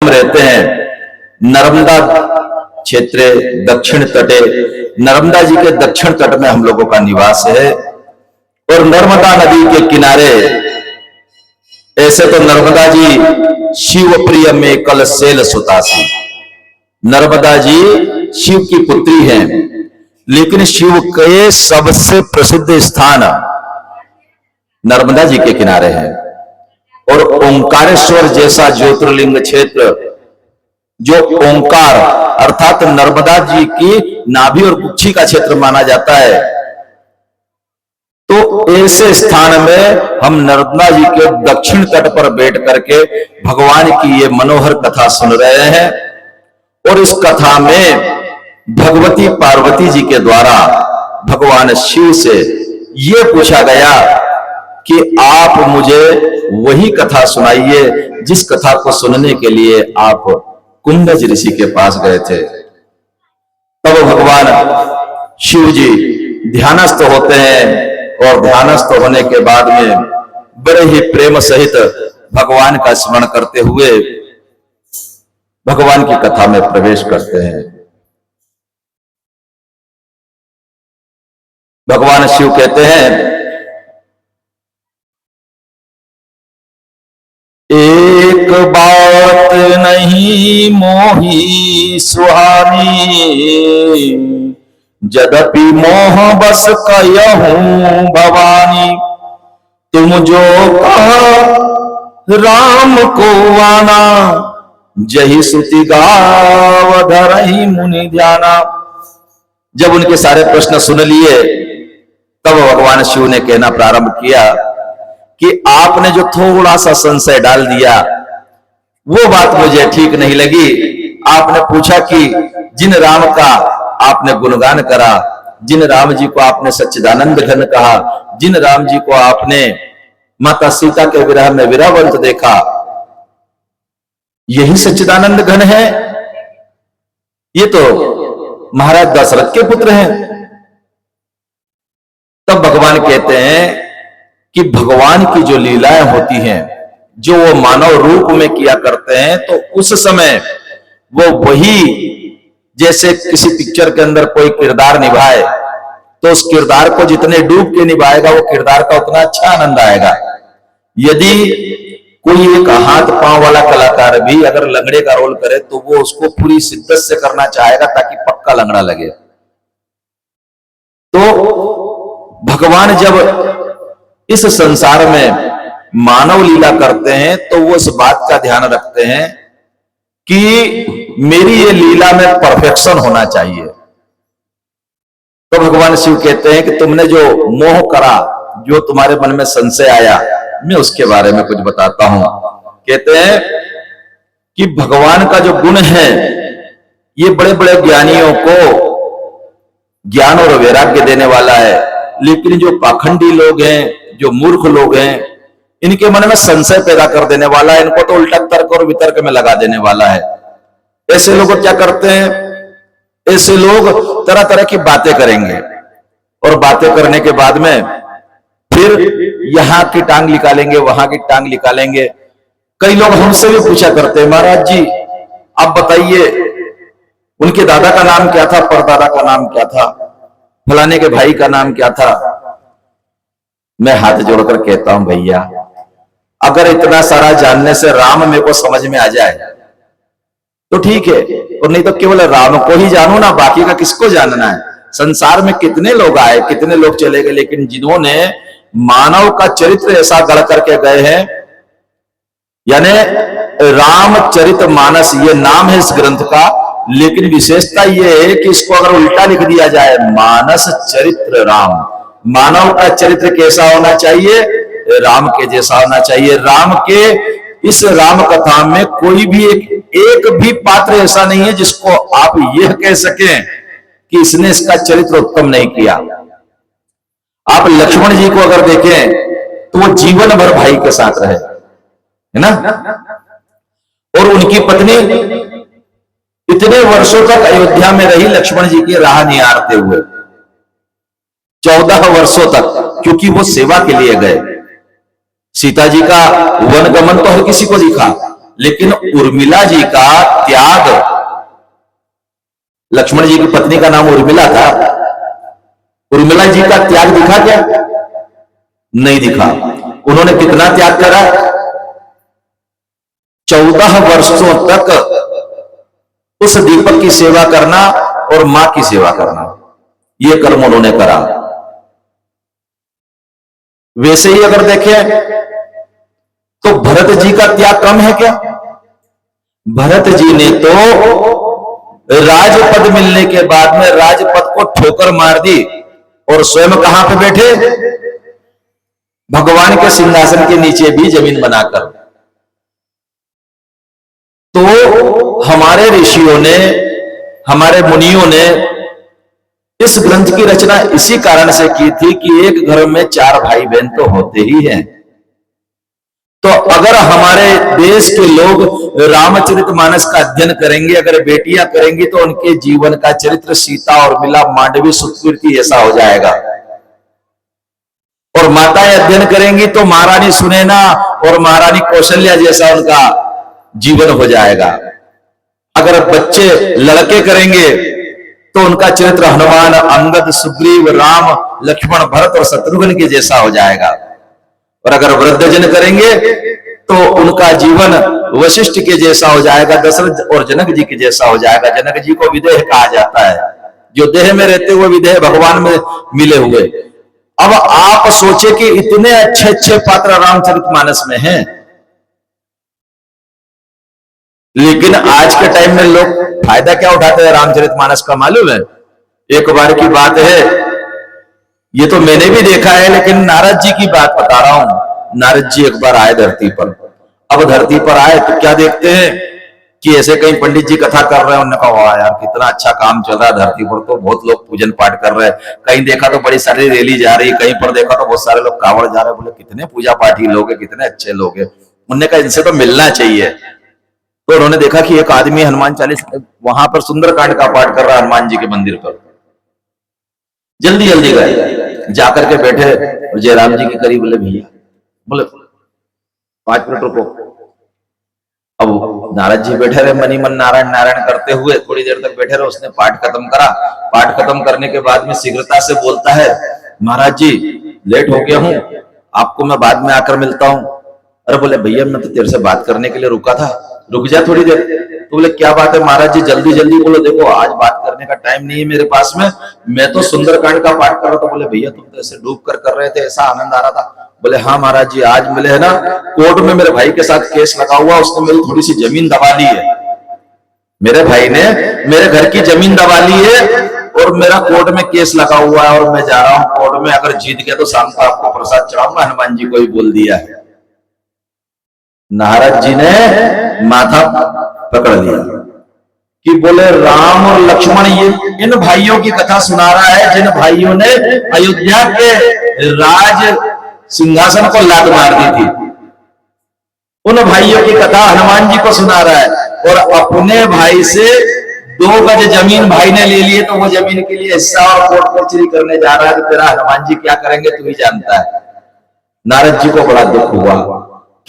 रहते हैं नर्मदा क्षेत्र दक्षिण तटे, नर्मदा जी के दक्षिण तट में हम लोगों का निवास है। और नर्मदा नदी के किनारे, ऐसे तो नर्मदा जी शिव प्रिय में कल सेल सुतासी, नर्मदा जी शिव की पुत्री हैं, लेकिन शिव के सबसे प्रसिद्ध स्थान नर्मदा जी के किनारे है। और ओंकारेश्वर जैसा ज्योतिर्लिंग क्षेत्र, जो ओंकार अर्थात नर्मदा जी की नाभि और गुच्छी का क्षेत्र माना जाता है, तो ऐसे स्थान में हम नर्मदा जी के दक्षिण तट पर बैठ करके भगवान की ये मनोहर कथा सुन रहे हैं। और इस कथा में भगवती पार्वती जी के द्वारा भगवान शिव से ये पूछा गया कि आप मुझे वही कथा सुनाइए जिस कथा को सुनने के लिए आप कुंभज ऋषि के पास गए थे। तब भगवान शिव जी ध्यानस्थ होते हैं और ध्यानस्थ होने के बाद में बड़े ही प्रेम सहित भगवान का स्मरण करते हुए भगवान की कथा में प्रवेश करते हैं। भगवान शिव कहते हैं, एक बात नहीं मोही सुहानी, यद्यपि मोह बस कहूं भवानी, तुम जो कहा राम को आना, जही सुति गाव धरहि मुनि ध्याना। जब उनके सारे प्रश्न सुन लिए तब भगवान शिव ने कहना प्रारंभ किया कि आपने जो थोड़ा सा संशय डाल दिया वो बात मुझे ठीक नहीं लगी। आपने पूछा कि जिन राम का आपने गुणगान करा, जिन राम जी को आपने सच्चिदानंद घन कहा, जिन राम जी को आपने माता सीता के विरह में विरहवंत देखा, यही सच्चिदानंद घन है? ये तो महाराज दशरथ के पुत्र हैं। तब भगवान कहते हैं कि भगवान की जो लीलाएं होती हैं, जो वो मानव रूप में किया करते हैं, तो उस समय वो वही, जैसे किसी पिक्चर के अंदर कोई किरदार निभाए तो उस किरदार को जितने डूब के निभाएगा वो किरदार का उतना अच्छा आनंद आएगा। यदि कोई एक हाथ पांव वाला कलाकार भी अगर लंगड़े का रोल करे तो वो उसको पूरी शिद्दत से करना चाहेगा ताकि पक्का लंगड़ा लगे। तो भगवान जब इस संसार में मानव लीला करते हैं तो वो इस बात का ध्यान रखते हैं कि मेरी ये लीला में परफेक्शन होना चाहिए। तो भगवान शिव कहते हैं कि तुमने जो मोह करा, जो तुम्हारे मन में संशय आया, मैं उसके बारे में कुछ बताता हूं। कहते हैं कि भगवान का जो गुण है ये बड़े बड़े ज्ञानियों को ज्ञान और वैराग्य देने वाला है, लेकिन जो पाखंडी लोग हैं, जो मूर्ख लोग हैं, इनके मन में संशय पैदा कर देने वाला है। इनको तो उल्टा तर्क और वितर्क में लगा देने वाला है। ऐसे लोग क्या करते हैं, ऐसे लोग तरह तरह की बातें करेंगे और बातें करने के बाद में फिर यहां की टांग निकालेंगे, वहां की टांग निकालेंगे। कई लोग हमसे भी पूछा करते हैं, महाराज जी आप बताइए उनके दादा का नाम क्या था, परदादा का नाम क्या था, फलाने के भाई का नाम क्या था। मैं हाथ जोड़कर कहता हूं, भैया अगर इतना सारा जानने से राम मेरे को समझ में आ जाए तो ठीक है, और नहीं तो केवल राम को ही जानो ना, बाकी का किसको जानना है। संसार में कितने लोग आए, कितने लोग चले गए, लेकिन जिन्होंने मानव का चरित्र ऐसा गढ़ करके गए हैं, यानी रामचरितमानस ये नाम है इस ग्रंथ का, लेकिन विशेषता ये है कि इसको अगर उल्टा लिख दिया जाए, मानस चरित्र राम, मानव का चरित्र कैसा होना चाहिए, राम के जैसा होना चाहिए। राम के इस राम कथा में कोई भी एक भी पात्र ऐसा नहीं है जिसको आप यह कह सकें कि इसने इसका चरित्र उत्तम नहीं किया। आप लक्ष्मण जी को अगर देखें तो वो जीवन भर भाई के साथ रहे, है ना, और उनकी पत्नी इतने वर्षों तक अयोध्या में रही लक्ष्मण जी की राह निहारते हुए, 14 वर्षों तक, क्योंकि वो सेवा के लिए गए। सीता जी का वनगमन तो हर किसी को दिखा, लेकिन उर्मिला जी का त्याग, लक्ष्मण जी की पत्नी का नाम उर्मिला था, उर्मिला जी का त्याग दिखा क्या? नहीं दिखा। उन्होंने कितना त्याग करा? 14 वर्षों तक उस दीपक की सेवा करना और मां की सेवा करना, यह कर्म उन्होंने करा। वैसे ही अगर देखें तो भरत जी का त्याग कम है क्या? भरत जी ने तो राजपद मिलने के बाद में राजपद को ठोकर मार दी और स्वयं कहां पे बैठे? भगवान के सिंहासन के नीचे भी जमीन बनाकर। तो हमारे ऋषियों ने, हमारे मुनियों ने इस ग्रंथ की रचना इसी कारण से की थी कि एक घर में 4 भाई बहन तो होते ही हैं। तो अगर हमारे देश के लोग रामचरितमानस का अध्ययन करेंगे, अगर बेटियां करेंगी, तो उनके जीवन का चरित्र सीता और मिला मांडवी सुकृति ऐसा हो जाएगा। और माताएं अध्ययन करेंगी तो महारानी सुनैना और महारानी कौशल्या जैसा उनका जीवन हो जाएगा। अगर बच्चे लड़के करेंगे तो उनका चरित्र हनुमान, अंगद, सुग्रीव, राम, लक्ष्मण, भरत और शत्रुघ्न के जैसा हो जाएगा। और अगर वृद्धजन करेंगे तो उनका जीवन वशिष्ठ के जैसा हो जाएगा, दशरथ और जनक जी के जैसा हो जाएगा। जनक जी को विदेह कहा जाता है, जो देह में रहते हुए विदेह भगवान में मिले हुए। अब आप सोचे कि इतने अच्छे अच्छे पात्र रामचरितमानस में हैं, लेकिन आज के टाइम में लोग फायदा क्या उठाते हैं रामचरितमानस का मालूम है? एक बार की बात है, ये तो मैंने भी देखा है, लेकिन नारद जी की बात बता रहा हूं। नारद जी एक बार आए धरती पर। अब धरती पर आए तो क्या देखते हैं कि ऐसे कहीं पंडित जी कथा कर रहे हैं। उन्होंने कहा वाह यार, कितना अच्छा काम चल रहा है धरती पर, तो बहुत लोग पूजन पाठ कर रहे हैं। कहीं देखा तो बड़ी सारी रैली जा रही, कहीं पर देखा तो बहुत सारे लोग कांवड़ जा रहे हैं। बोले कितने पूजा पाठी लोग हैं, कितने अच्छे लोग हैं। उन्होंने कहा इनसे तो मिलना चाहिए। तो उन्होंने देखा कि एक आदमी हनुमान चालीसा वहां पर सुंदरकांड का पाठ कर रहा है हनुमान जी के मंदिर पर। जल्दी जल्दी गए, जाकर के बैठे और जयराम जी के करीब। बोले भैया, बोले 5 मिनट रुको। अब नारद जी बैठे रहे मनी मन नारायण नारायण करते हुए, थोड़ी देर तक बैठे रहे। उसने पाठ खत्म करा। पाठ खत्म करने के बाद में शीघ्रता से बोलता है, महाराज जी लेट हो गया हूं, आपको मैं बाद में आकर मिलता हूं। अरे बोले भैया, मैं तो तेरे से बात करने के लिए रुका था, रुक जा थोड़ी देर। तो बोले क्या बात है महाराज जी, जल्दी जल्दी बोलो। देखो आज बात करने का टाइम नहीं है मेरे पास में, मैं तो सुंदरकांड का पाठ कर रहा था। बोले भैया तुम तो ऐसे डूब कर रहे थे, ऐसा आनंद आ रहा था। बोले हाँ महाराज जी, आज मिले है ना, कोर्ट में मेरे भाई के साथ केस लगा हुआ, उसने मेरी थोड़ी सी जमीन दबा ली है। मेरे भाई ने मेरे घर की जमीन दबा ली है और मेरा कोर्ट में केस लगा हुआ है और मैं जा रहा हूं कोर्ट में। अगर जीत गया तो शाम को आपको प्रसाद चढ़ाऊंगा। हनुमान जी को ही बोल दिया है। नारद जी ने माथा पकड़ लिया कि बोले राम और लक्ष्मण, ये इन भाइयों की कथा सुना रहा है जिन भाइयों ने अयोध्या के राज सिंहासन को लात मार दी थी। उन भाइयों की कथा हनुमान जी को सुना रहा है। और अपने भाई से 2 गज जमीन भाई ने ले लिए, तो वो जमीन के लिए हिस्सा और कोर्ट कचहरी करने जा रहा है। तो तेरा हनुमान जी क्या करेंगे तू ही जानता है। नारद जी को बड़ा दुख हुआ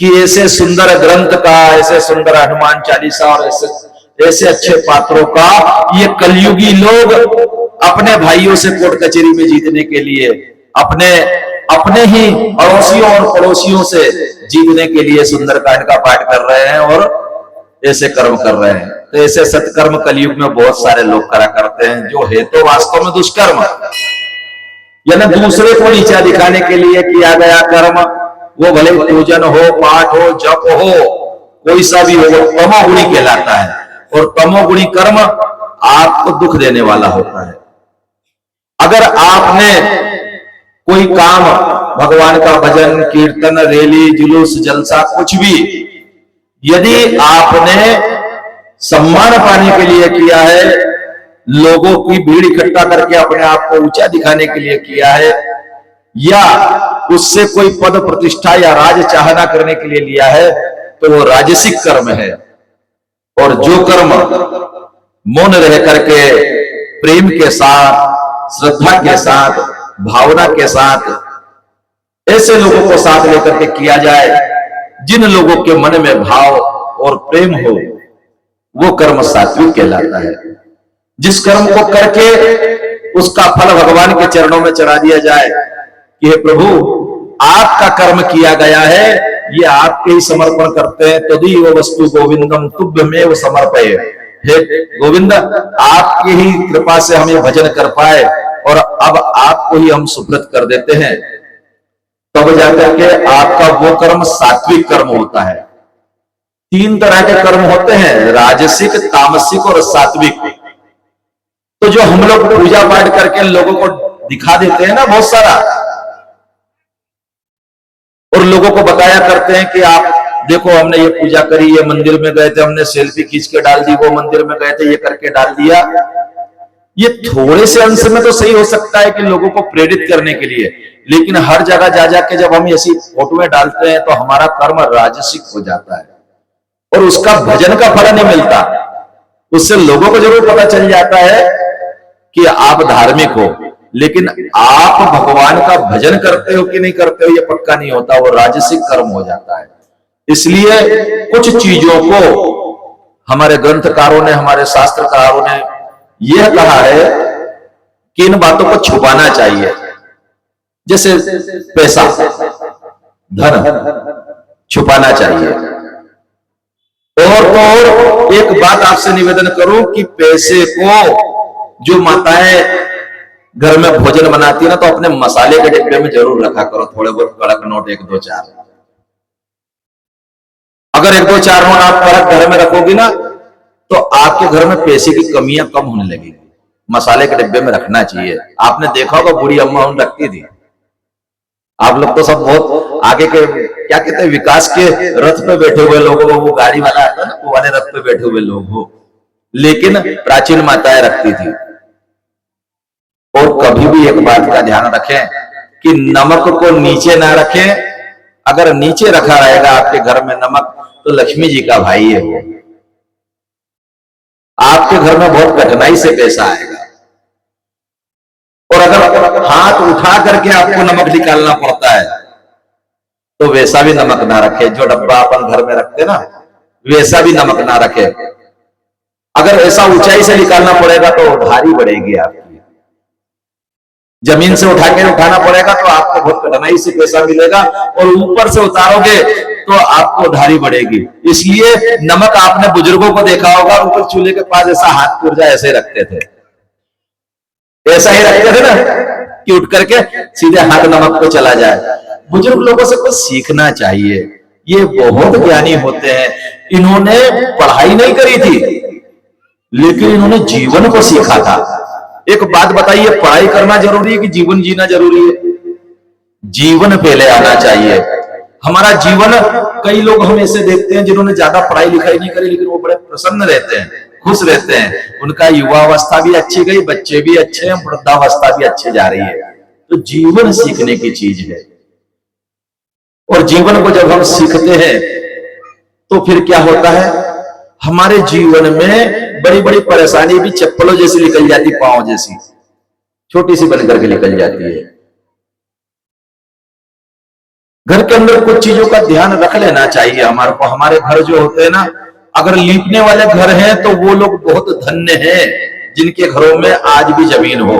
कि ऐसे सुंदर ग्रंथ का, ऐसे सुंदर हनुमान चालीसा और ऐसे अच्छे पात्रों का ये कलयुगी लोग अपने भाइयों से कोर्ट कचहरी में जीतने के लिए, अपने ही अड़ोसियों और पड़ोसियों से जीतने के लिए सुंदरकांड का पाठ कर रहे हैं और ऐसे कर्म कर रहे हैं। तो ऐसे सत्कर्म कलयुग में बहुत सारे लोग करा करते हैं, जो है तो वास्तव में दुष्कर्म, यानी दूसरे को नीचा दिखाने के लिए किया गया कर्म। वो भले पूजन हो, पाठ हो, जप हो, कोई सा भी हो, वो तमोगुणी कहलाता है। और तमोगुणी कर्म आपको दुख देने वाला होता है। अगर आपने कोई काम, भगवान का भजन, कीर्तन, रैली, जुलूस, जलसा, कुछ भी, यदि आपने सम्मान पाने के लिए किया है, लोगों की भीड़ इकट्ठा करके अपने आप को ऊंचा दिखाने के लिए किया है, या उससे कोई पद प्रतिष्ठा या राज चाहना करने के लिए लिया है, तो वो राजसिक कर्म है। और जो कर्म मौन रह करके प्रेम के साथ, श्रद्धा के साथ, भावना के साथ ऐसे लोगों को साथ लेकर के किया जाए जिन लोगों के मन में भाव और प्रेम हो, वो कर्म सात्विक कहलाता है। जिस कर्म को करके उसका फल भगवान के चरणों में चढ़ा दिया जाए कि हे प्रभु आपका कर्म किया गया है, ये आपके ही समर्पण करते हैं, तदीय वस्तु गोविंदम तुभ्यमेव समर्पये। हे गोविंद, आपकी ही कृपा से हम ये भजन कर पाए और अब आपको ही हम सुप्रत कर देते हैं, तब जाकर के आपका वो कर्म सात्विक कर्म होता है। 3 तरह के कर्म होते हैं, राजसिक, तामसिक और सात्विक। तो जो हम लोग पूजा पाठ करके लोगों को दिखा देते हैं ना बहुत सारा, और लोगों को बताया करते हैं कि आप देखो हमने ये पूजा करी, ये मंदिर में गए थे, हमने सेल्फी खींच के डाल दी, वो मंदिर में गए थे ये करके डाल दिया। ये थोड़े से अंश में तो सही हो सकता है कि लोगों को प्रेरित करने के लिए, लेकिन हर जगह जा जाके जब हम ऐसी फोटोएं डालते हैं तो हमारा कर्म राजसिक हो जाता है और उसका भजन का फल नहीं मिलता। उससे लोगों को जरूर पता चल जाता है कि आप धार्मिक हो, लेकिन आप भगवान का भजन करते हो कि नहीं करते हो ये पक्का नहीं होता, वो राजसिक कर्म हो जाता है। इसलिए कुछ चीजों को हमारे ग्रंथकारों ने, हमारे शास्त्रकारों ने यह कहा है कि इन बातों को छुपाना चाहिए। जैसे पैसा, धन छुपाना चाहिए। और एक बात आपसे निवेदन करूं कि पैसे को जो माताएं घर में भोजन बनाती है ना, तो अपने मसाले के डिब्बे में जरूर रखा करो, थोड़े बहुत कड़क नोट 1 2 4। अगर 1 2 4 नोट आप कड़क घर में रखोगी ना तो आपके घर में पैसे की कमियां कम होने लगेगी। मसाले के डिब्बे में रखना चाहिए। आपने देखा होगा बूढ़ी अम्मा उन रखती थी। आप लोग तो सब बहुत आगे के क्या कहते हैं, विकास के रथ पे बैठे हुए लोग हो, वो गाड़ी वाला आता है ना, वो वाले रथ पे बैठे हुए लोग हो, लेकिन प्राचीन माताएं रखती थी। और कभी भी एक बात का ध्यान रखें कि नमक को नीचे ना रखें। अगर नीचे रखा रहेगा आपके घर में नमक तो लक्ष्मी जी का भाई है वो, आपके घर में बहुत कठिनाई से पैसा आएगा। और अगर हाथ उठा करके आपको नमक निकालना पड़ता है तो वैसा भी नमक ना रखे। जो डब्बा अपन घर में रखते ना वैसा भी नमक ना रखे। अगर ऐसा ऊंचाई से निकालना पड़ेगा तो भारी बढ़ेगी आपकी। जमीन से उठा के उठाना पड़ेगा तो आपको बहुत कठिनाई से पैसा मिलेगा, और ऊपर से उतारोगे तो आपको उधारी बढ़ेगी। इसलिए नमक आपने बुजुर्गों को देखा होगा, ऊपर चूल्हे के पास ऐसा हाथ पुर्जा ऐसे रखते थे, ऐसा ही रखते थे ना कि उठ करके सीधे हाथ नमक पे चला जाए। बुजुर्ग लोगों से कुछ सीखना चाहिए, ये बहुत ज्ञानी होते हैं। इन्होंने पढ़ाई नहीं करी थी लेकिन इन्होंने जीवन को सीखा था। एक बात बताइए, पढ़ाई करना जरूरी है कि जीवन जीना जरूरी है? जीवन पहले आना चाहिए। हमारा जीवन, कई लोग हम ऐसे देखते हैं जिन्होंने ज्यादा पढ़ाई लिखाई नहीं करी लेकिन वो बड़े प्रसन्न रहते हैं, खुश रहते हैं। उनका युवावस्था भी अच्छी गई, बच्चे भी अच्छे हैं, वृद्धावस्था भी अच्छी जा रही है। तो जीवन सीखने की चीज है, और जीवन को जब हम सीखते हैं तो फिर क्या होता है, हमारे जीवन में बड़ी बड़ी परेशानी भी चप्पलों जैसी निकल जाती, पांव जैसी छोटी सी बन करके निकल जाती है। घर के अंदर कुछ चीजों का ध्यान रख लेना चाहिए हमारे को। हमारे घर जो होते हैं ना, अगर लीपने वाले घर हैं तो वो लोग बहुत धन्य हैं जिनके घरों में आज भी जमीन हो।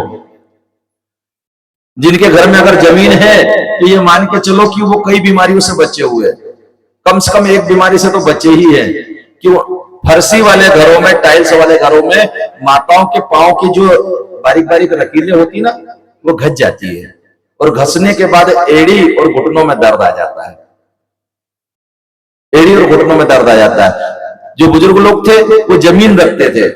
जिनके घर में अगर जमीन है तो ये मान के चलो कि वो कई बीमारियों से बचे हुए, कम से कम एक बीमारी से तो बचे ही है। कि फर्शी वाले घरों में, टाइल्स वाले घरों में माताओं के पांव की जो बारीक बारीक लकीरें होती ना, वो घस जाती है, और घसने के बाद एड़ी और घुटनों में दर्द आ जाता है। एड़ी और घुटनों में दर्द आ जाता है। जो बुजुर्ग लोग थे वो जमीन रखते थे,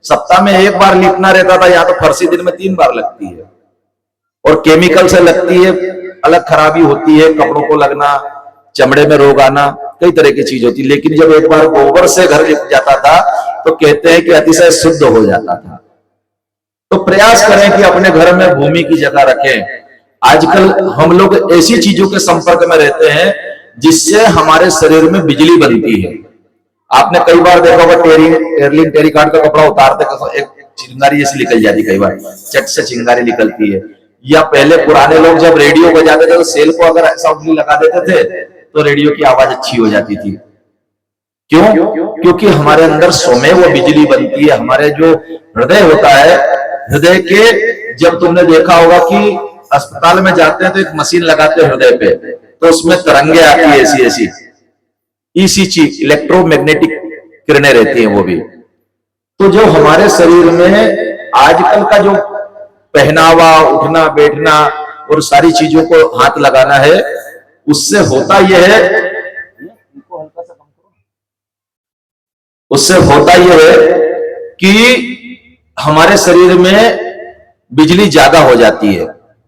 सप्ताह में 1 बार लीपना रहता था, यहाँ तो फर्शी दिन में 3 बार लगती है, और केमिकल से लगती है, अलग खराबी होती है, कपड़ों को लगना, चमड़े में रोग आना, कई तरह की चीज होती। लेकिन जब एक बार गोबर से घर लिप जाता था तो कहते हैं कि अतिशय शुद्ध हो जाता था। तो प्रयास करें कि अपने घर में भूमि की जगह रखें। आजकल हम लोग ऐसी चीजों के संपर्क में रहते हैं जिससे हमारे शरीर में बिजली बनती है। आपने कई बार देखा होगा, टेरिंग टेरिकॉट का कपड़ा उतारते एक चिंगारी जैसी निकल जाती, कई बार चट से चिंगारी निकलती है। या पहले पुराने लोग जब रेडियो बजाते थे तो सेल को अगर ऐसा उंगली लगा देते थे तो रेडियो की आवाज अच्छी हो जाती थी, क्यों? क्योंकि हमारे अंदर स्वयं वो बिजली बनती है। हमारे जो हृदय होता है, हृदय के, जब तुमने देखा होगा कि अस्पताल में जाते हैं तो एक मशीन लगाते हैं हृदय पे, तो उसमें तरंगे आती है ऐसी ऐसी, ईसीजी, इलेक्ट्रोमैग्नेटिक किरणें रहती हैं वो भी। तो जो हमारे शरीर में आजकल का जो पहनावा, उठना बैठना और सारी चीजों को हाथ लगाना है, उससे होता यह है, उससे होता यह है कि हमारे शरीर में बिजली ज्यादा हो जाती है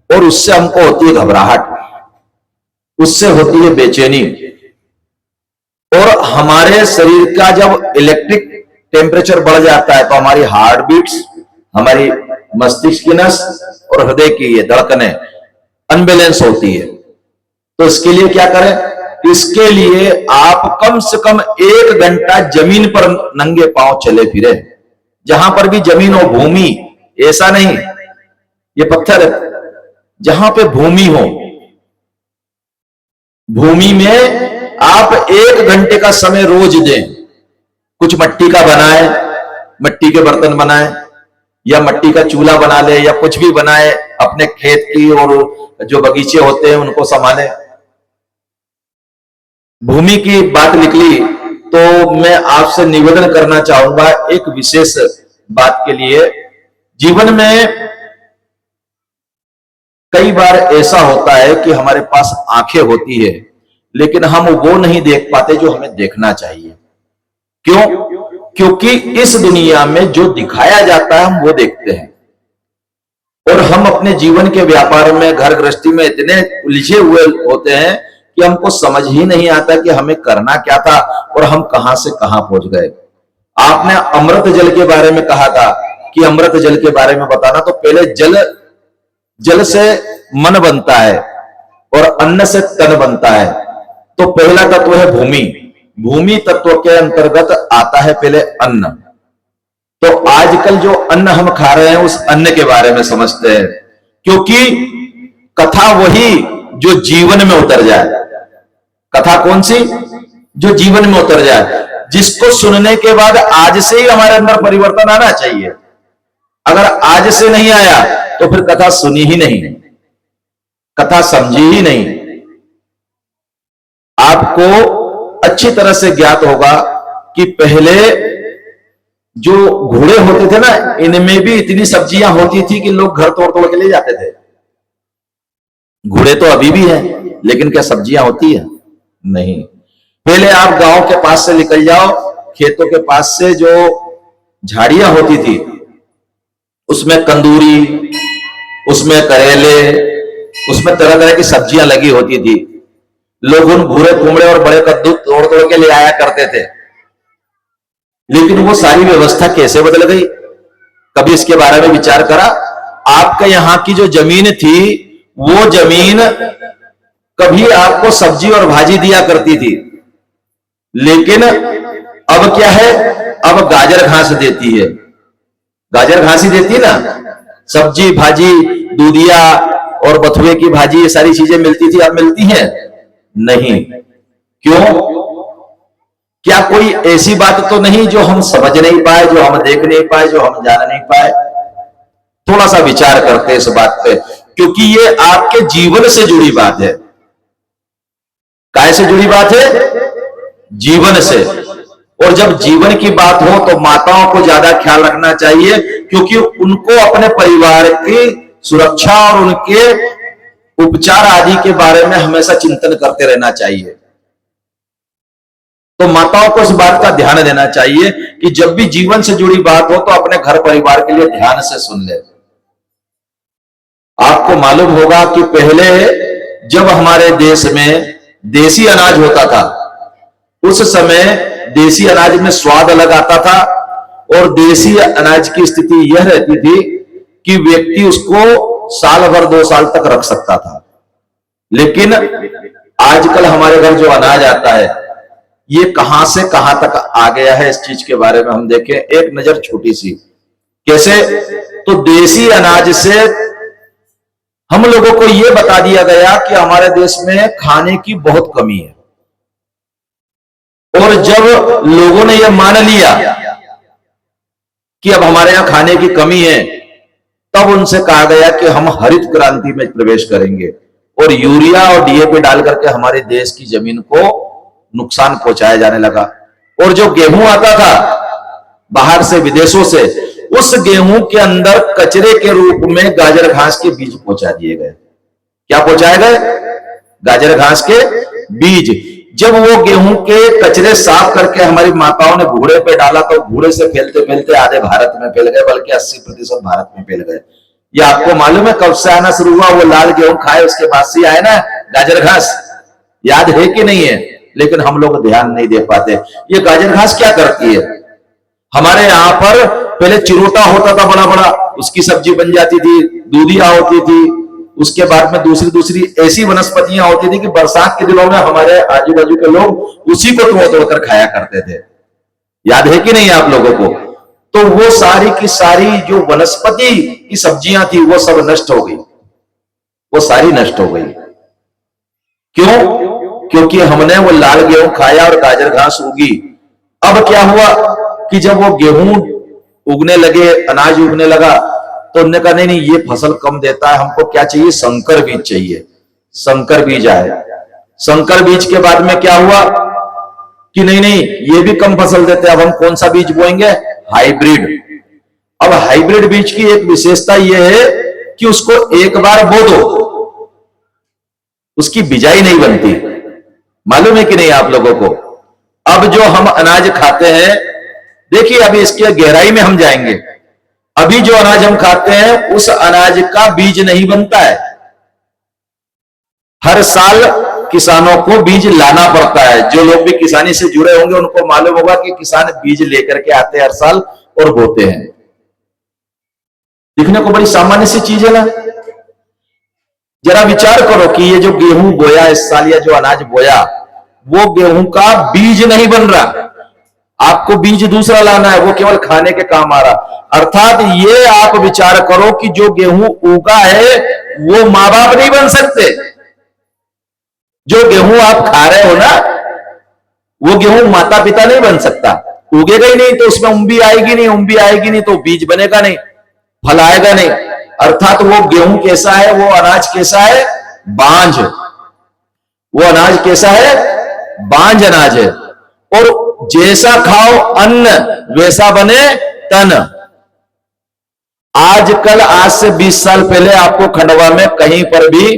और उससे हमको होती है घबराहट, उससे होती है बेचैनी। और हमारे शरीर का जब इलेक्ट्रिक टेम्परेचर बढ़ जाता है तो हमारी हार्ट बीट्स, हमारी मस्तिष्क की नस और हृदय की ये धड़कनें अनबैलेंस होती है। तो इसके लिए क्या करें? इसके लिए आप कम से कम 1 घंटा जमीन पर नंगे पांव चले फिरे। जहां पर भी जमीन हो, भूमि, ऐसा नहीं ये पत्थर है, जहां पे भूमि हो, भूमि में आप 1 घंटे का समय रोज दें। कुछ मिट्टी का बनाए, मिट्टी के बर्तन बनाए या मिट्टी का चूल्हा बना ले या कुछ भी बनाए, अपने खेत की और जो बगीचे होते हैं उनको संभाले। भूमि की बात निकली तो मैं आपसे निवेदन करना चाहूंगा एक विशेष बात के लिए। जीवन में कई बार ऐसा होता है कि हमारे पास आंखें होती है लेकिन हम वो नहीं देख पाते जो हमें देखना चाहिए। क्यों? क्योंकि इस दुनिया में जो दिखाया जाता है हम वो देखते हैं और हम अपने जीवन के व्यापार में, घर गृहस्थी में इतने उलझे हुए होते हैं कि हमको समझ ही नहीं आता कि हमें करना क्या था और हम कहां से कहां पहुंच गए। आपने अमृत जल के बारे में कहा था कि अमृत जल के बारे में बताना, तो पहले जल से मन बनता है और अन्न से तन बनता है। तो पहला तत्व है भूमि। भूमि तत्व के अंतर्गत आता है पहले अन्न। तो आजकल जो अन्न हम खा रहे हैं उस अन्न के बारे में समझते हैं, क्योंकि कथा वही जो जीवन में उतर जाए। कथा कौन सी? जो जीवन में उतर जाए, जिसको सुनने के बाद आज से ही हमारे अंदर परिवर्तन आना चाहिए। अगर आज से नहीं आया तो फिर कथा सुनी ही नहीं, कथा समझी ही नहीं। आपको अच्छी तरह से ज्ञात होगा कि पहले जो घोड़े होते थे ना, इनमें भी इतनी सब्जियां होती थी कि लोग घर तोड़ तोड़ के ले जाते थे। घोड़े तो अभी भी हैं, लेकिन क्या सब्जियां होती है? नहीं। पहले आप गांव के पास से निकल जाओ, खेतों के पास से जो झाड़ियां होती थी उसमें कंदूरी, उसमें करेले, उसमें तरह तरह की सब्जियां लगी होती थी। लोग उन भूरे कुमड़े और बड़े कद्दू तोड़ तोड़ के ले आया करते थे। लेकिन वो सारी व्यवस्था कैसे बदल गई? कभी इसके बारे में विचार करा? आपके यहां की जो जमीन थी वो जमीन कभी आपको सब्जी और भाजी दिया करती थी, लेकिन अब क्या है? अब गाजर घास देती है। गाजर घास ही देती है ना। सब्जी भाजी, दूधिया और बथुए की भाजी, ये सारी चीजें मिलती थी, अब मिलती हैं नहीं। क्यों? क्या कोई ऐसी बात तो नहीं जो हम समझ नहीं पाए, जो हम देख नहीं पाए, जो हम जान नहीं पाए? थोड़ा सा विचार करते हैं इस बात पे, क्योंकि ये आपके जीवन से जुड़ी बात है। काय से जुड़ी बात है? जीवन से। और जब जीवन की बात हो तो माताओं को ज्यादा ख्याल रखना चाहिए, क्योंकि उनको अपने परिवार की सुरक्षा और उनके उपचार आदि के बारे में हमेशा चिंतन करते रहना चाहिए। तो माताओं को इस बात का ध्यान देना चाहिए कि जब भी जीवन से जुड़ी बात हो तो अपने घर परिवार के लिए ध्यान से सुन ले। आपको मालूम होगा कि पहले जब हमारे देश में देसी अनाज होता था, उस समय देसी अनाज में स्वाद अलग आता था और देसी अनाज की स्थिति यह रहती थी कि व्यक्ति उसको साल भर 2 साल तक रख सकता था। लेकिन आजकल हमारे घर जो अनाज आता है ये कहां से कहां तक आ गया है, इस चीज के बारे में हम देखें एक नजर छोटी सी। कैसे? तो देसी अनाज से हम लोगों को यह बता दिया गया कि हमारे देश में खाने की बहुत कमी है और जब लोगों ने यह मान लिया कि अब हमारे यहां खाने की कमी है, तब उनसे कहा गया कि हम हरित क्रांति में प्रवेश करेंगे और यूरिया और डीएपी डाल करके हमारे देश की जमीन को नुकसान पहुंचाया जाने लगा। और जो गेहूं आता था बाहर से, विदेशों से, उस गेहूं के अंदर कचरे के रूप में गाजर घास के बीज पहुंचा दिए गए। क्या पहुंचाए गए? गाजर घास के बीज। जब वो गेहूं के कचरे साफ करके हमारी माताओं ने घूड़े पे डाला तो घूड़े से फैलते फैलते आधे भारत में फैल गए, बल्कि 80% भारत में फैल गए। ये आपको मालूम है कब से आना शुरू हुआ? वो लाल गेहूं खाए उसके बाद से आए ना गाजर घास। याद है कि नहीं है? लेकिन हम लोग ध्यान नहीं दे पाते। ये गाजर घास क्या करती है? हमारे यहां पर पहले चिरोटा होता था बड़ा बड़ा, उसकी सब्जी बन जाती थी, दूधिया होती थी, उसके बाद में दूसरी दूसरी ऐसी वनस्पतियां होती थी कि बरसात के दिनों में हमारे आजू बाजू के लोग उसी को तोड़ तोड़कर खाया करते थे। याद है कि नहीं आप लोगों को? तो वो सारी की सारी जो वनस्पति की सब्जियां थी वो सब नष्ट हो गई, वो सारी नष्ट हो गई। क्यों? क्योंकि हमने वो लाल गेहूं खाया और गाजर घास उगी। अब क्या हुआ कि जब वो गेहूं उगने लगे, अनाज उगने लगा, तो उन्होंने कहा नहीं नहीं ये फसल कम देता है, हमको क्या चाहिए? संकर बीज चाहिए। संकर बीज आए। संकर बीज के बाद में क्या हुआ कि नहीं नहीं ये भी कम फसल देते हैं, अब हम कौन सा बीज बोएंगे? हाइब्रिड। अब हाइब्रिड बीज की एक विशेषता यह है कि उसको एक बार बो दो, उसकी बिजाई नहीं बनती। मालूम है कि नहीं आप लोगों को? अब जो हम अनाज खाते हैं, देखिए अभी इसके गहराई में हम जाएंगे। अभी जो अनाज हम खाते हैं उस अनाज का बीज नहीं बनता है। हर साल किसानों को बीज लाना पड़ता है। जो लोग भी किसानी से जुड़े होंगे उनको मालूम होगा कि किसान बीज लेकर के आते हैं हर साल और बोते हैं। दिखने को बड़ी सामान्य सी चीज है ना। जरा विचार करो कि ये जो गेहूं बोया इस साल या जो अनाज बोया, वो गेहूं का बीज नहीं बन रहा, आपको बीज दूसरा लाना है, वो केवल खाने के काम आ रहा। अर्थात ये आप विचार करो कि जो गेहूं उगा है वो मां बाप नहीं बन सकते। जो गेहूं आप खा रहे हो ना, वो गेहूं माता पिता नहीं बन सकता। उगेगा ही नहीं तो उसमें उम्बी आएगी नहीं, उम्बी आएगी नहीं तो बीज बनेगा नहीं, फल आएगा नहीं। अर्थात वो गेहूं कैसा है, वो अनाज कैसा है? बांझ। वो अनाज कैसा है? बांझ अनाज है। और जैसा खाओ अन्न वैसा बने तन। आजकल आज से 20 साल पहले आपको खंडवा में कहीं पर भी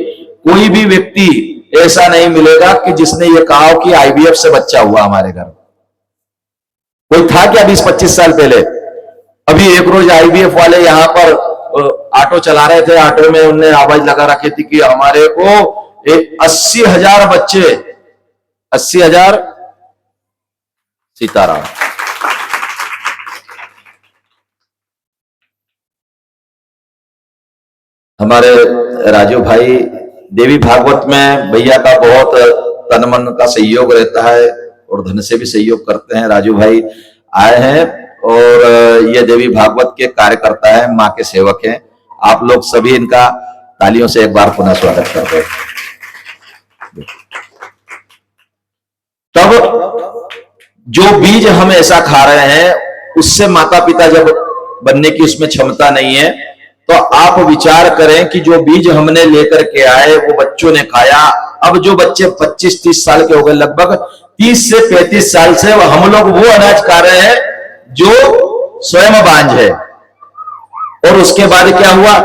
कोई भी व्यक्ति ऐसा नहीं मिलेगा कि जिसने ये कहा हो कि आईवीएफ से बच्चा हुआ हमारे घर। कोई था क्या 20-25 साल पहले? अभी एक रोज आईवीएफ वाले यहां पर ऑटो चला रहे थे, ऑटो में उन्होंने आवाज लगा रखी थी कि हमारे को 80,000 बच्चे, 80,000 सीताराम। हमारे राजू भाई देवी भागवत में भैया का बहुत तन मन का सहयोग रहता है और धन से भी सहयोग करते हैं। राजू भाई आए हैं और ये देवी भागवत के कार्यकर्ता है, मां के सेवक हैं। आप लोग सभी इनका तालियों से एक बार पुनः स्वागत करते हैं। तब जो बीज हम ऐसा खा रहे हैं उससे माता पिता जब बनने की उसमें क्षमता नहीं है, तो आप विचार करें कि जो बीज हमने लेकर के आए वो बच्चों ने खाया। अब जो बच्चे 25-30 साल के हो गए, लगभग 30 से 35 साल से हम लोग वो अनाज खा रहे हैं जो स्वयं बांझ है। और उसके बाद क्या हुआ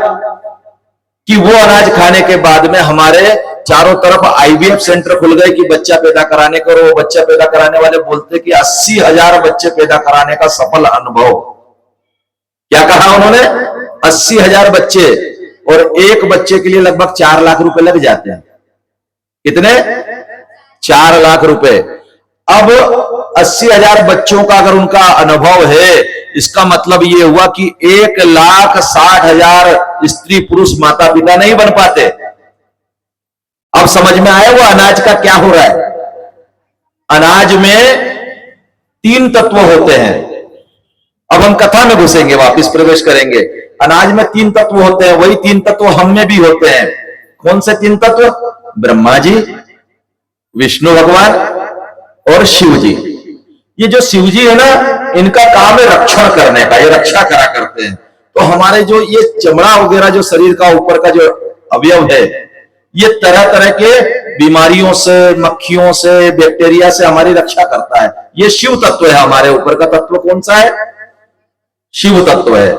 कि वो अनाज खाने के बाद में हमारे चारों तरफ आईवीएफ सेंटर खुल गए कि बच्चा पैदा कराने का। वो बच्चा पैदा कराने वाले बोलते कि 80,000 बच्चे पैदा कराने का सफल अनुभव। क्या कहा उन्होंने? 80,000 बच्चे, और एक बच्चे के लिए लगभग 4 लाख रुपए लग जाते हैं। कितने? 4 लाख रुपए। अब 80,000 बच्चों का अगर उनका अनुभव है, इसका मतलब यह हुआ कि 1,60,000 स्त्री पुरुष माता पिता नहीं बन पाते। अब समझ में आया वो अनाज का क्या हो रहा है। अनाज में 3 तत्व होते हैं। अब हम कथा में घुसेंगे, वापिस प्रवेश करेंगे। अनाज में 3 तत्व होते हैं, वही 3 तत्व हम में भी होते हैं। कौन से 3 तत्व? ब्रह्मा जी, विष्णु भगवान और शिव जी। ये जो शिव जी है ना, इनका काम है रक्षण करने का, ये रक्षा करा करते हैं। तो हमारे जो ये चमड़ा वगैरह जो शरीर का ऊपर का जो अवयव है, ये तरह तरह के बीमारियों से, मक्खियों से, बैक्टीरिया से हमारी रक्षा करता है। ये शिव तत्व है। हमारे ऊपर का तत्व कौन सा है? शिव तत्व है।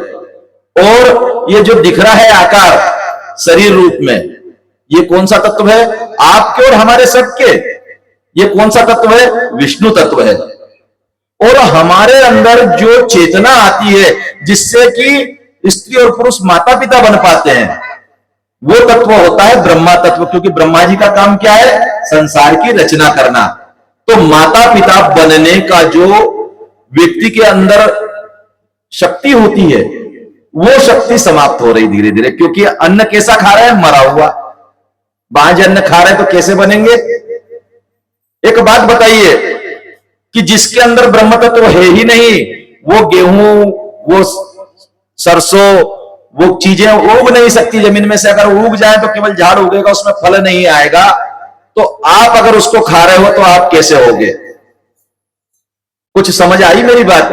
और ये जो दिख रहा है आकार शरीर रूप में, ये कौन सा तत्व है? आपके और हमारे सबके। ये कौन सा तत्व है? विष्णु तत्व है। और हमारे अंदर जो चेतना आती है जिससे कि स्त्री और पुरुष माता पिता बन पाते हैं, वो तत्व होता है ब्रह्मा तत्व। क्योंकि ब्रह्मा जी का काम क्या है? संसार की रचना करना। तो माता पिता बनने का जो व्यक्ति के अंदर शक्ति होती है, वो शक्ति समाप्त हो रही धीरे धीरे। क्योंकि अन्न कैसा खा रहे हैं? मरा हुआ। बाज अन्न खा रहे हैं तो कैसे बनेंगे? एक बात बताइए कि जिसके अंदर ब्रह्म तत्व है ही नहीं, वो गेहूं, वो सरसों, वो चीजें उग नहीं सकती जमीन में से। अगर उग जाए तो केवल झाड़ उगेगा, उसमें फल नहीं आएगा। तो आप अगर उसको खा रहे हो तो आप कैसे होगे? कुछ समझ आई मेरी बात?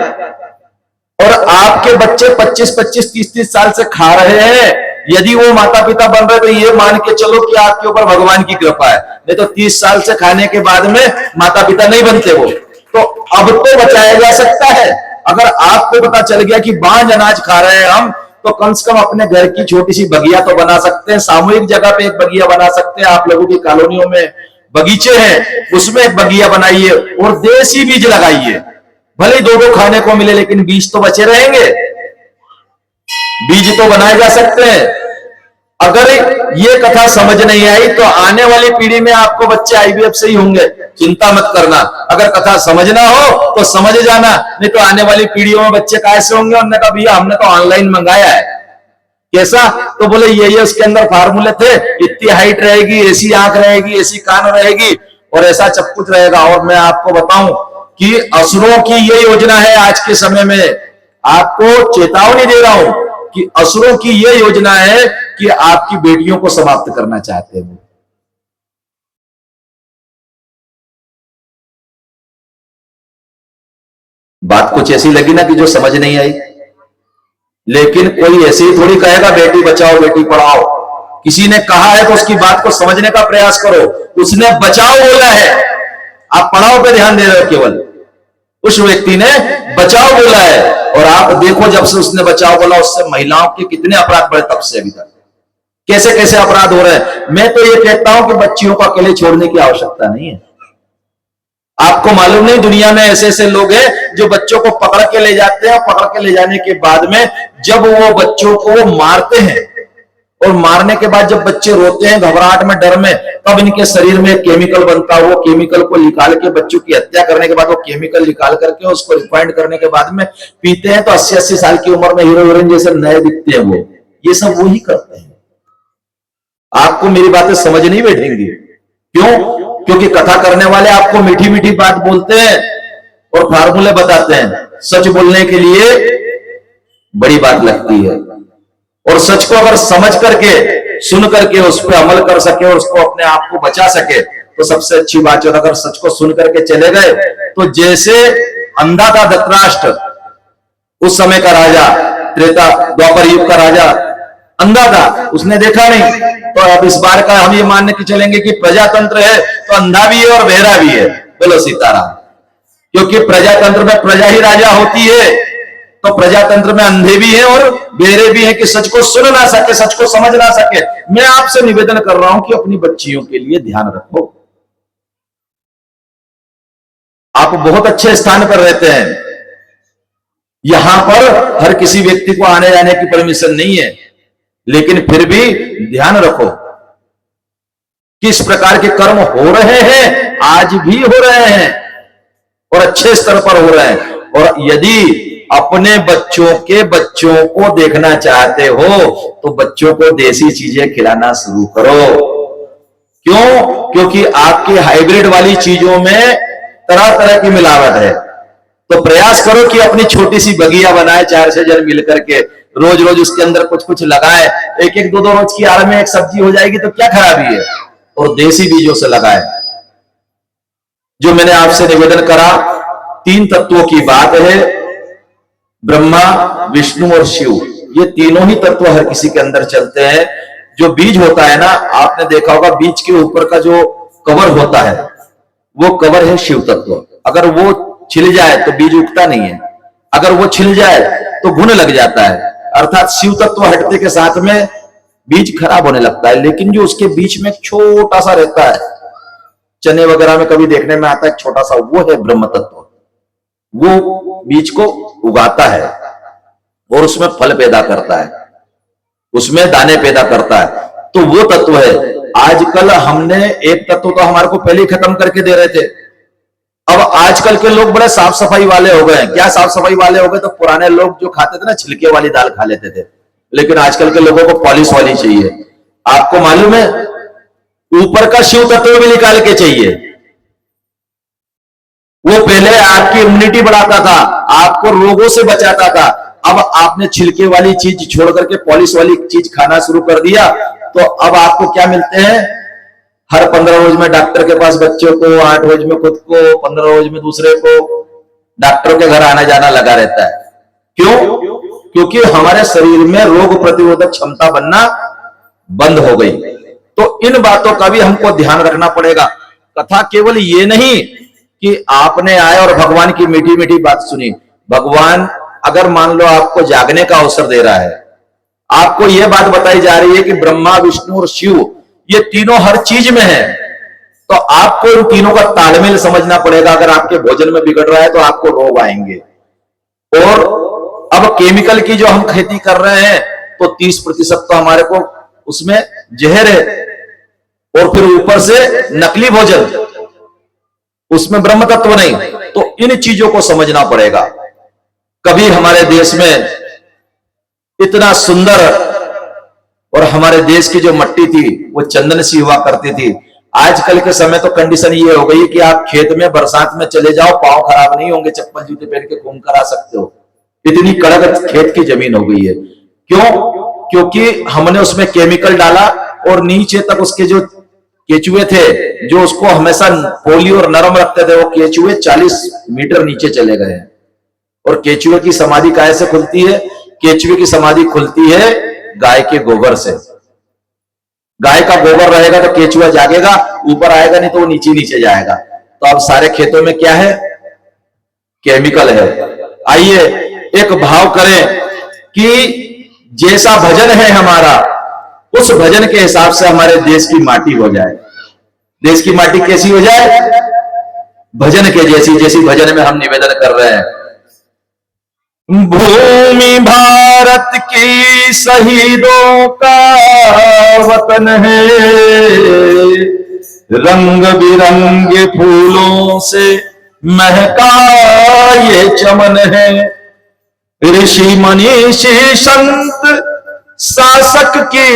और आपके बच्चे 25, 25, 30, 30 साल से खा रहे हैं। यदि वो माता पिता बन रहे तो ये मान के चलो कि आपके ऊपर भगवान की कृपा है। नहीं तो 30 साल से खाने के बाद में माता पिता नहीं बनते वो। तो अब तो बचाया जा सकता है। अगर आपको पता चल गया कि बांझ अनाज खा रहे हैं हम, तो कम से कम अपने घर की छोटी सी बगिया तो बना सकते हैं। सामूहिक जगह पे एक बगिया बना सकते हैं। आप लोगों की कॉलोनियों में बगीचे हैं, उसमें एक बगिया बनाइए और देसी बीज लगाइए। भले ही दो खाने को मिले, लेकिन बीज तो बचे रहेंगे। बीज तो बनाए जा सकते हैं। अगर ये कथा समझ नहीं आई तो आने वाली पीढ़ी में आपको बच्चे आईवीएफ से ही होंगे, चिंता मत करना। अगर कथा समझना हो तो समझ जाना, नहीं तो आने वाली पीढ़ियों में बच्चे कैसे होंगे? उन्होंने कहा भैया हमने तो ऑनलाइन मंगाया है। कैसा? तो बोले ये उसके अंदर फार्मूले थे, इतनी हाइट रहेगी, ऐसी आंख रहेगी, ऐसी कान रहेगी और ऐसा सब कुछ रहेगा। और मैं आपको बताऊं कि असुरों की ये योजना है आज के समय में। आपको चेतावनी दे रहा हूं कि असुरों की यह योजना है कि आपकी बेटियों को समाप्त करना चाहते हैं। बात कुछ ऐसी लगी ना कि जो समझ नहीं आई, लेकिन कोई ऐसे ही थोड़ी कहेगा बेटी बचाओ बेटी पढ़ाओ। किसी ने कहा है तो उसकी बात को समझने का प्रयास करो। उसने बचाओ बोला है, आप पढ़ाओ पे ध्यान दे रहे हो केवल। उस व्यक्ति ने बचाओ बोला है और आप देखो जब से उसने बचाओ बोला उससे महिलाओं के कितने अपराध बढ़े तब से अभी तक। कैसे कैसे अपराध हो रहे हैं। मैं तो ये कहता हूं कि बच्चियों को अकेले छोड़ने की आवश्यकता नहीं है। आपको मालूम नहीं दुनिया में ऐसे ऐसे लोग हैं जो बच्चों को पकड़ के ले जाते हैं और पकड़ के ले जाने के बाद में जब वो बच्चों को मारते हैं और मारने के बाद जब बच्चे रोते हैं घबराहट में, डर में, तब इनके शरीर में एक केमिकल बनता है। वो केमिकल को निकाल के बच्चों की हत्या करने के बाद वो केमिकल निकाल करके उसको रिफाइंड करने के बाद में पीते हैं तो 80-80 साल की उम्र में हीरो हीरोइन जैसे नए दिखते हैं। वो ये सब वो ही करते हैं। आपको मेरी बातें समझ नहीं बैठेंगी। क्यों? क्योंकि कथा करने वाले आपको मीठी मीठी बात बोलते हैं और फार्मूले बताते हैं। सच बोलने के लिए बड़ी बात लगती है और सच को अगर समझ करके, सुन करके उस पर अमल कर सके और उसको अपने आप को बचा सके तो सबसे अच्छी बात है। अगर सच को सुन करके चले गए तो जैसे अंधा था धृतराष्ट्र, उस समय का राजा, त्रेता द्वापर युग का राजा अंधा था, उसने देखा नहीं। तो अब इस बार का हम ये मानने की चलेंगे कि प्रजातंत्र है तो अंधा भी है और बहरा भी है। बोलो सीताराम। क्योंकि प्रजातंत्र में प्रजा ही राजा होती है, तो प्रजातंत्र में अंधे भी हैं और बहरे भी हैं कि सच को सुन ना सके, सच को समझ ना सके। मैं आपसे निवेदन कर रहा हूं कि अपनी बच्चियों के लिए ध्यान रखो। आप बहुत अच्छे स्थान पर रहते हैं, यहां पर हर किसी व्यक्ति को आने जाने की परमिशन नहीं है, लेकिन फिर भी ध्यान रखो कि इस प्रकार के कर्म हो रहे हैं, आज भी हो रहे हैं और अच्छे स्तर पर हो रहे हैं। और यदि अपने बच्चों के बच्चों को देखना चाहते हो तो बच्चों को देसी चीजें खिलाना शुरू करो। क्यों? क्योंकि आपकी हाइब्रिड वाली चीजों में तरह तरह की मिलावट है। तो प्रयास करो कि अपनी छोटी सी बगिया बनाए, 4-6 जन मिलकर के रोज रोज उसके अंदर कुछ कुछ लगाए। एक एक दो रोज की आड़ में एक सब्जी हो जाएगी तो क्या खराबी है। और देसी बीजों से लगाए। जो मैंने आपसे निवेदन करा तीन तत्वों की बात है, ब्रह्मा, विष्णु और शिव। ये तीनों ही तत्व हर किसी के अंदर चलते हैं। जो बीज होता है ना, आपने देखा होगा बीज के ऊपर का जो कवर होता है, वो कवर है शिव तत्व। अगर वो छिल जाए तो बीज उगता नहीं है, अगर वो छिल जाए तो घुन लग जाता है, अर्थात शिव तत्व हटने के साथ में बीज खराब होने लगता है। लेकिन जो उसके बीच में छोटा सा रहता है, चने वगैरह में कभी देखने में आता है छोटा सा, वो है ब्रह्म तत्व। वो बीज को उगाता है और उसमें फल पैदा करता है, उसमें दाने पैदा करता है। तो वो तत्व है। आजकल हमने एक तत्व तो हमारे को पहले ही खत्म करके दे रहे थे। अब आजकल के लोग बड़े साफ सफाई वाले हो गए। क्या साफ सफाई वाले हो गए? तो पुराने लोग जो खाते थे ना, छिलके वाली दाल खा लेते थे, लेकिन आजकल के लोगों को पॉलिश वाली चाहिए। आपको मालूम है, ऊपर का शिव तत्व भी निकाल के चाहिए। वो पहले आपकी इम्यूनिटी बढ़ाता था, आपको रोगों से बचाता था। अब आपने छिलके वाली चीज छोड़ करके पॉलिश वाली चीज खाना शुरू कर दिया, तो अब आपको क्या मिलते हैं? हर 15 रोज में डॉक्टर के पास बच्चों को, 8 रोज में खुद को, 15 रोज में दूसरे को डॉक्टरों के घर आना जाना लगा रहता है। क्यों? क्योंकि हमारे शरीर में रोग प्रतिरोधक क्षमता बनना बंद हो गई। तो इन बातों का भी हमको ध्यान रखना पड़ेगा। कथा केवल ये नहीं कि आपने आए और भगवान की मीठी मीठी बात सुनी। भगवान अगर मान लो आपको जागने का अवसर दे रहा है, आपको यह बात बताई जा रही है कि ब्रह्मा, विष्णु और शिव ये तीनों हर चीज में है, तो आपको इन तीनों का तालमेल समझना पड़ेगा। अगर आपके भोजन में बिगड़ रहा है तो आपको रोग आएंगे। और अब केमिकल की जो हम खेती कर रहे हैं, तो 30% तो हमारे को उसमें जहर है, और फिर ऊपर से नकली भोजन, उसमें ब्रह्म तत्व नहीं। तो इन चीजों को समझना पड़ेगा। कभी हमारे देश में इतना सुंदर, और हमारे देश की जो मट्टी थी वो चंदन सी हुआ करती थी। आजकल के समय तो कंडीशन ये हो गई कि आप खेत में बरसात में चले जाओ, पांव खराब नहीं होंगे, चप्पल जूते पहन के घूम कर आ सकते हो। इतनी कड़क खेत की जमीन हो गई है। क्यों? क्योंकि हमने उसमें केमिकल डाला, और नीचे तक उसके जो केचुए थे, जो उसको हमेशा पोली और नरम रखते थे, वो केचुए 40 मीटर नीचे चले गए हैं। और केचुए की समाधि काहे से खुलती है? केचुए की समाधि खुलती है गाय के गोबर से। गाय का गोबर रहेगा तो केचुआ जागेगा, ऊपर आएगा, नहीं तो वो नीचे नीचे जाएगा। तो अब सारे खेतों में क्या है? केमिकल है। आइए एक भाव करें कि जैसा भजन है हमारा, उस भजन के हिसाब से हमारे देश की माटी हो जाए। देश की माटी कैसी हो जाए? भजन के जैसी, जैसी भजन में हम निवेदन कर रहे हैं। भूमि भारत की शहीदों का वतन है, रंग बिरंगे फूलों से महका ये चमन है। ऋषि मनीषी संत शासक की